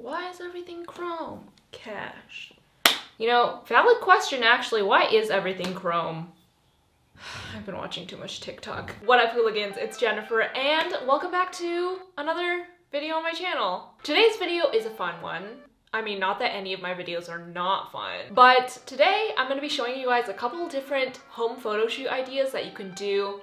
Why is everything chrome? Cache. You know, valid question actually, why is everything chrome? I've been watching too much TikTok. What up, hooligans? It's Jennifer, and welcome back to another video on my channel. Today's video is a fun one. I mean, not that any of my videos are not fun, but today I'm gonna be showing you guys a couple different home photo shoot ideas that you can do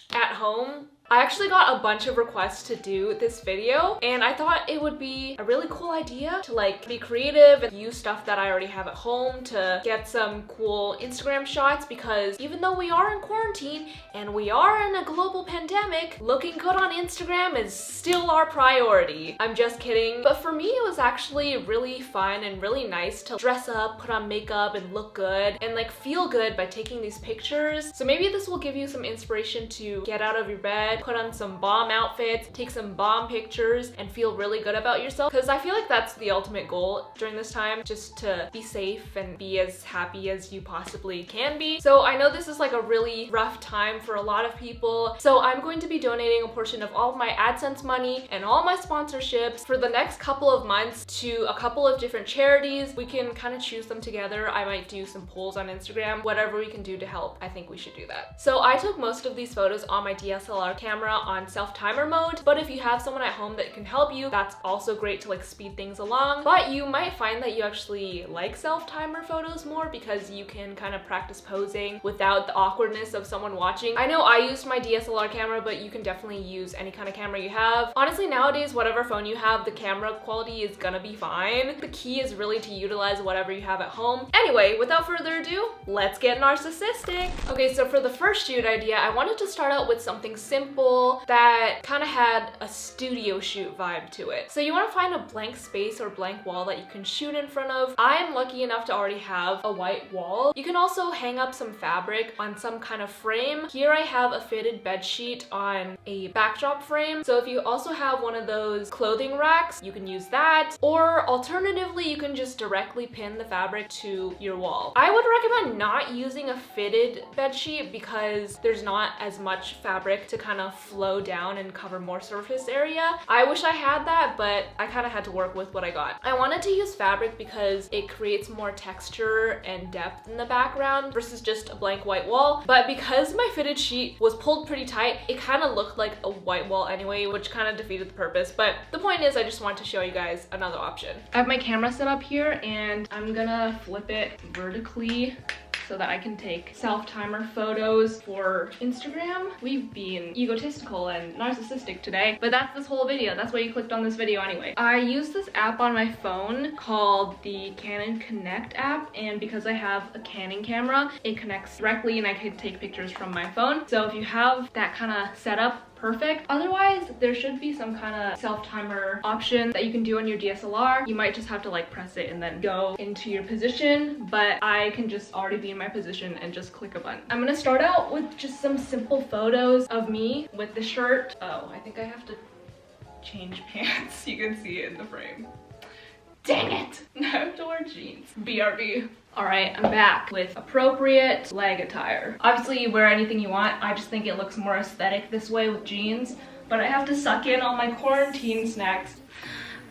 at home. I actually got a bunch of requests to do this video, and I thought it would be a really cool idea to like be creative and use stuff that I already have at home to get some cool Instagram shots, because even though we are in quarantine and we are in a global pandemic, looking good on Instagram is still our priority. I'm just kidding. But for me, it was actually really fun and really nice to dress up, put on makeup, and look good and like feel good by taking these pictures. So maybe this will give you some inspiration to get out of your bed, put on some bomb outfits, take some bomb pictures, and feel really good about yourself, because I feel like that's the ultimate goal during this time, just to be safe and be as happy as you possibly can be. So I know this is like a really rough time for a lot of people, so I'm going to be donating a portion of all of my AdSense money and all my sponsorships for the next couple of months to a couple of different charities. We can kind of choose them together. I might do some polls on Instagram, whatever we can do to help. I think we should do that. So I took most of these photos on my DSLR camera on self-timer mode, but if you have someone at home that can help you, that's also great to like speed things along. But you might find that you actually like self-timer photos more because you can kind of practice posing without the awkwardness of someone watching. I know I used my DSLR camera, but you can definitely use any kind of camera you have. Honestly, nowadays, whatever phone you have, the camera quality is gonna be fine. The key is really to utilize whatever you have at home. Anyway, without further ado, let's get narcissistic. Okay, so for the first shoot idea, I wanted to start out with something simple that kind of had a studio shoot vibe to it. So you want to find a blank space or blank wall that you can shoot in front of. I'm lucky enough to already have a white wall. You can also hang up some fabric on some kind of frame. Here I have a fitted bed sheet on a backdrop frame. So if you also have one of those clothing racks, you can use that. Or alternatively, you can just directly pin the fabric to your wall. I would recommend not using a fitted bed sheet because there's not as much fabric to kind of flow down and cover more surface area. I wish I had that, but I kind of had to work with what I got. I wanted to use fabric because it creates more texture and depth in the background versus just a blank white wall. But because my fitted sheet was pulled pretty tight, it kind of looked like a white wall anyway, which kind of defeated the purpose. But the point is, I just want to show you guys another option. I have my camera set up here and I'm gonna flip it vertically so that I can take self-timer photos for Instagram. We've been egotistical and narcissistic today, but that's this whole video. That's why you clicked on this video anyway. I use this app on my phone called the Canon Connect app, and because I have a Canon camera, it connects directly and I can take pictures from my phone. So if you have that kind of setup, perfect. Otherwise, there should be some kind of self-timer option that you can do on your DSLR. You might just have to like press it and then go into your position, but I can just already be in my position and just click a button. I'm gonna start out with just some simple photos of me with the shirt. Oh, I think I have to change pants. You can see it in the frame. Dang it! I have to wear jeans. BRB. Alright, I'm back with appropriate leg attire. Obviously, you wear anything you want. I just think it looks more aesthetic this way with jeans, but I have to suck in all my quarantine snacks.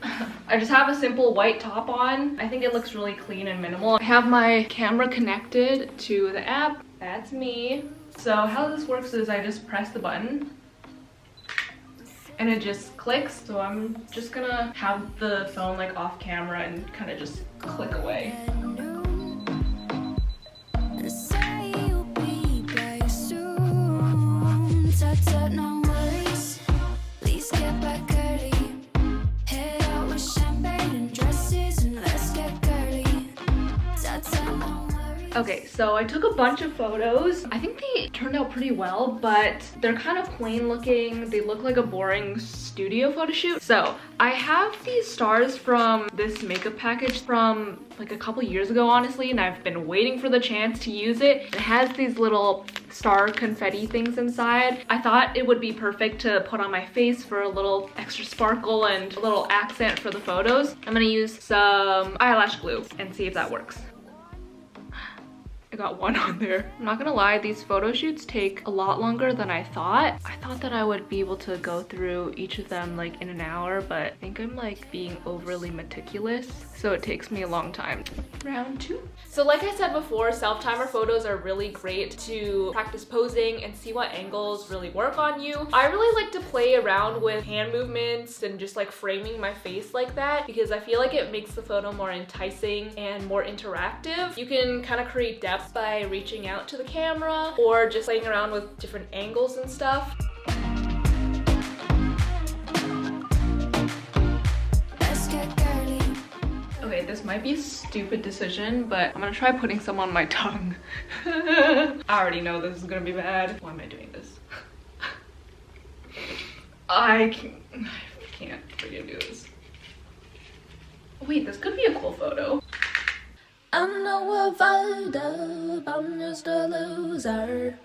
I just have a simple white top on. I think it looks really clean and minimal. I have my camera connected to the app. That's me. So how this works is I just press the button and it just clicks. So I'm just gonna have the phone like off camera and kind of just click away. Okay, so I took a bunch of photos. I think they turned out pretty well, but they're kind of plain looking. They look like a boring studio photo shoot. So I have these stars from this makeup package from like a couple years ago, honestly, and I've been waiting for the chance to use it. It has these little star confetti things inside. I thought it would be perfect to put on my face for a little extra sparkle and a little accent for the photos. I'm gonna use some eyelash glue and see if that works. I got one on there. I'm not gonna lie, these photo shoots take a lot longer than I thought. I thought that I would be able to go through each of them like in an hour, but I think I'm like being overly meticulous, so it takes me a long time. Round 2. So like I said before, self-timer photos are really great to practice posing and see what angles really work on you. I really like to play around with hand movements and just like framing my face like that because I feel like it makes the photo more enticing and more interactive. You can kind of create depth by reaching out to the camera or just playing around with different angles and stuff. Okay, this might be a stupid decision, but I'm gonna try putting some on my tongue. I already know this is gonna be bad. Why am I doing this? I can't freaking do this. Wait, this could be a cool photo. I'm no Waddup, I'm just a loser.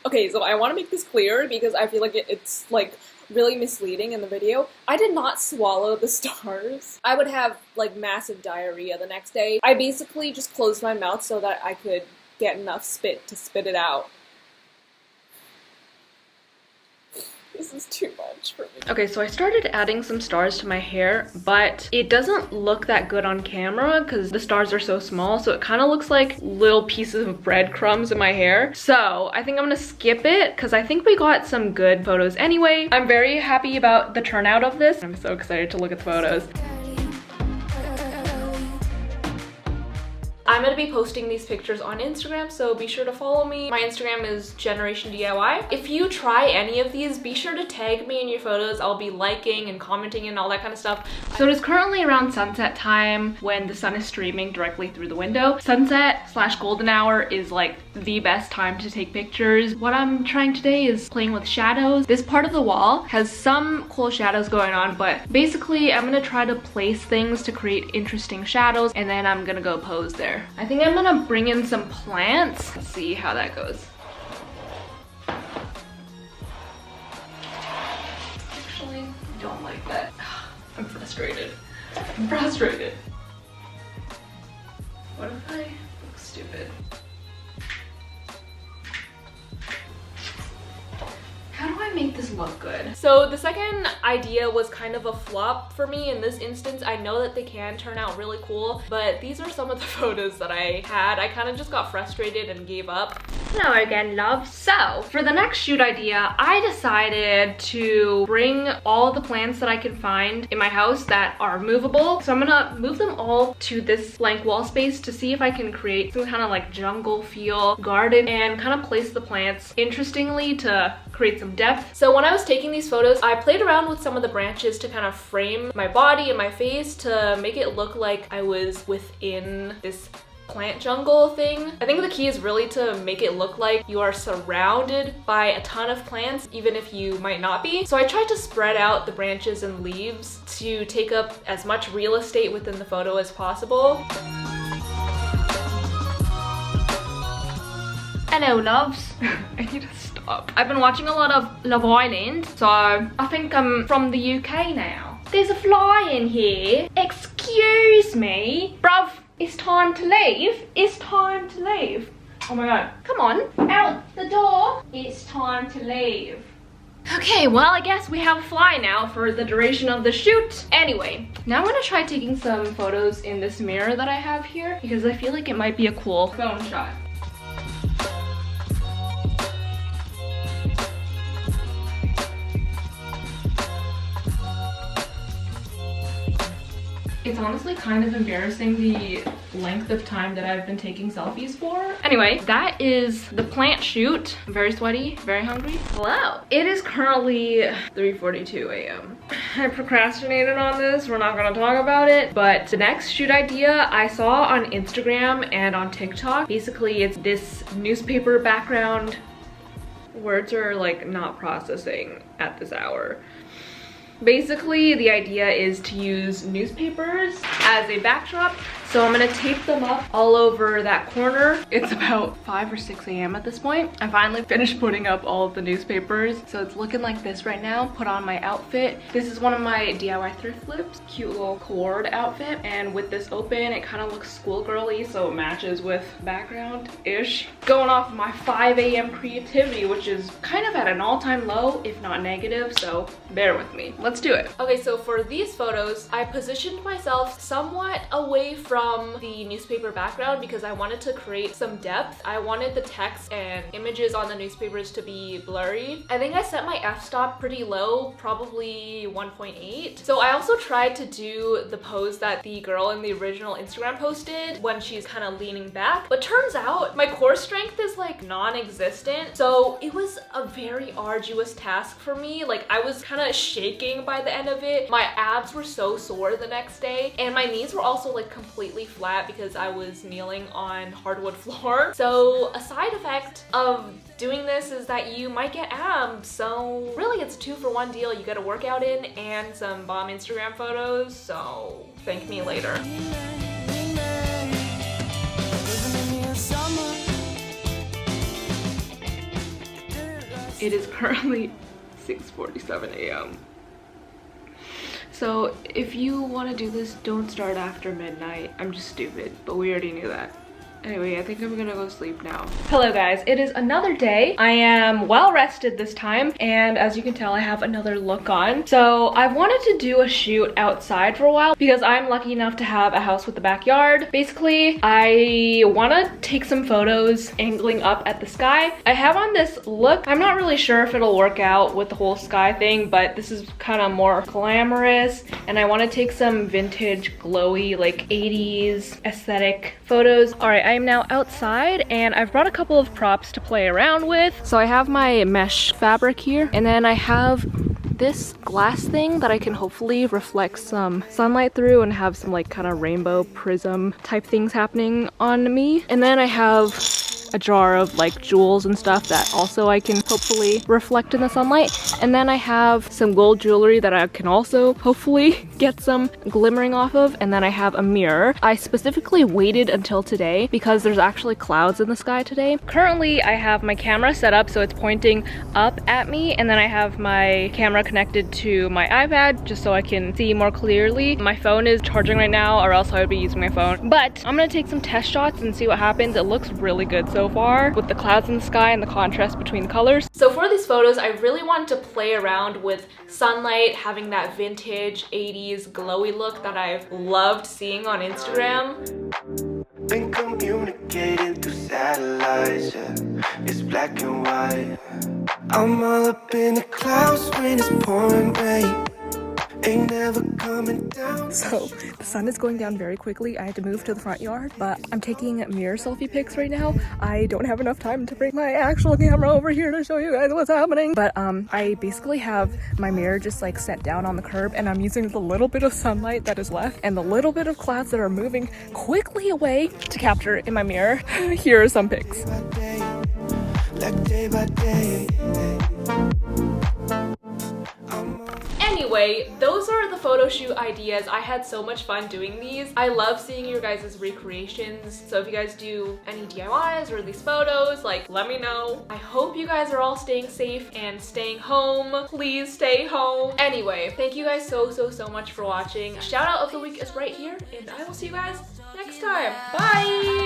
Okay, so I want to make this clear because I feel like it's like really misleading in the video. I did not swallow the stars. I would have like massive diarrhea the next day. I basically just closed my mouth so that I could get enough spit to spit it out. This is too much for me. Okay, so I started adding some stars to my hair, but it doesn't look that good on camera because the stars are so small, so it kind of looks like little pieces of breadcrumbs in my hair. So I think I'm gonna skip it because I think we got some good photos anyway. I'm very happy about the turnout of this. I'm so excited to look at the photos. I'm gonna be posting these pictures on Instagram, so be sure to follow me. My Instagram is JENerationDIY. If you try any of these, be sure to tag me in your photos. I'll be liking and commenting and all that kind of stuff. So it is currently around sunset time when the sun is streaming directly through the window. Sunset/golden hour is like the best time to take pictures. What I'm trying today is playing with shadows. This part of the wall has some cool shadows going on, but basically I'm gonna try to place things to create interesting shadows, and then I'm gonna go pose there. I think I'm gonna bring in some plants. Let's see how that goes. Actually, I don't like that. I'm frustrated. I'm frustrated. What if I look stupid? How do I make this look good? So the second idea was kind of a flop for me in this instance. I know that they can turn out really cool, but these are some of the photos that I had. I kind of just got frustrated and gave up. Hello again, love. So for the next shoot idea, I decided to bring all the plants that I can find in my house that are movable. So I'm gonna move them all to this blank wall space to see if I can create some kind of like jungle feel garden and kind of place the plants interestingly to create some depth. So when I was taking these photos, I played around with some of the branches to kind of frame my body and my face to make it look like I was within this plant jungle thing. I think the key is really to make it look like you are surrounded by a ton of plants, even if you might not be. So I tried to spread out the branches and leaves to take up as much real estate within the photo as possible. Hello, loves. I need to stop. I've been watching a lot of Love Island, so I think I'm from the UK now. There's a fly in here. Excuse me. Bruv, it's time to leave. It's time to leave. Oh my god. Come on, out the door. It's time to leave. Okay, well, I guess we have a fly now for the duration of the shoot. Anyway, now I'm gonna try taking some photos in this mirror that I have here because I feel like it might be a cool phone shot. It's honestly kind of embarrassing the length of time that I've been taking selfies for. Anyway, that is the plant shoot. I'm very sweaty, very hungry. Hello. It is currently 3:42 a.m. I procrastinated on this. We're not gonna talk about it, but the next shoot idea I saw on Instagram and on TikTok. Basically, it's this newspaper background. Words are like not processing at this hour. Basically, the idea is to use newspapers as a backdrop So I'm gonna tape them up all over that corner. It's about 5 or 6 a.m. at this point. I finally finished putting up all of the newspapers. So it's looking like this right now. Put on my outfit. This is one of my DIY thrift flips. Cute little cord outfit. And with this open, it kind of looks schoolgirly, so it matches with background-ish. Going off my 5 a.m. creativity, which is kind of at an all-time low, if not negative, so bear with me. Let's do it. Okay, so for these photos, I positioned myself somewhat away from the newspaper background because I wanted to create some depth. I wanted the text and images on the newspapers to be blurry. I think I set my f-stop pretty low, probably 1.8. So I also tried to do the pose that the girl in the original Instagram posted when she's kind of leaning back, but turns out my core strength is like non-existent. So it was a very arduous task for me. Like I was kind of shaking by the end of it. My abs were so sore the next day, and my knees were also like completely flat because I was kneeling on hardwood floor. So a side effect of doing this is that you might get abs. So really it's a 2-for-1 deal. You get a workout in and some bomb Instagram photos. So thank me later. It is currently 6:47 a.m. So if you want to do this, don't start after midnight. I'm just stupid, but we already knew that. Anyway, I think I'm gonna go sleep now. Hello guys, it is another day. I am well rested this time, and as you can tell, I have another look on. So I wanted to do a shoot outside for a while because I'm lucky enough to have a house with a backyard. Basically, I wanna take some photos angling up at the sky. I have on this look. I'm not really sure if it'll work out with the whole sky thing, but this is kind of more glamorous, and I wanna take some vintage, glowy, like 80s aesthetic photos. All right, I am now outside and I've brought a couple of props to play around with. So I have my mesh fabric here, and then I have this glass thing that I can hopefully reflect some sunlight through and have some like kind of rainbow prism type things happening on me. And then I have a jar of like jewels and stuff that also I can hopefully reflect in the sunlight. And then I have some gold jewelry that I can also hopefully get some glimmering off of. And then I have a mirror. I specifically waited until today because there's actually clouds in the sky today. Currently I have my camera set up so it's pointing up at me, and then I have my camera connected to my iPad just so I can see more clearly. My phone is charging right now, or else I would be using my phone. But I'm gonna take some test shots and see what happens. It looks really good so far with the clouds in the sky and the contrast between the colors. So for these photos, I really wanted to play around with sunlight, having that vintage 80s glowy look that I've loved seeing on Instagram. Been communicating through satellites, yeah. It's black and white. I'm all up in the clouds when it's pouring rain. Ain't never coming down. So the sun is going down very quickly. I had to move to the front yard, but I'm taking mirror selfie pics right now. I don't have enough time to bring my actual camera over here to show you guys what's happening. But I basically have my mirror just like set down on the curb, and I'm using the little bit of sunlight that is left and the little bit of clouds that are moving quickly away to capture in my mirror. Here are some pics. Day by day. Anyway, those are the photo shoot ideas. I had so much fun doing these. I love seeing your guys' recreations. So if you guys do any DIYs or these photos, like, let me know. I hope you guys are all staying safe and staying home. Please stay home. Anyway, thank you guys so much for watching. Shout out of the week is right here, and I will see you guys next time. Bye!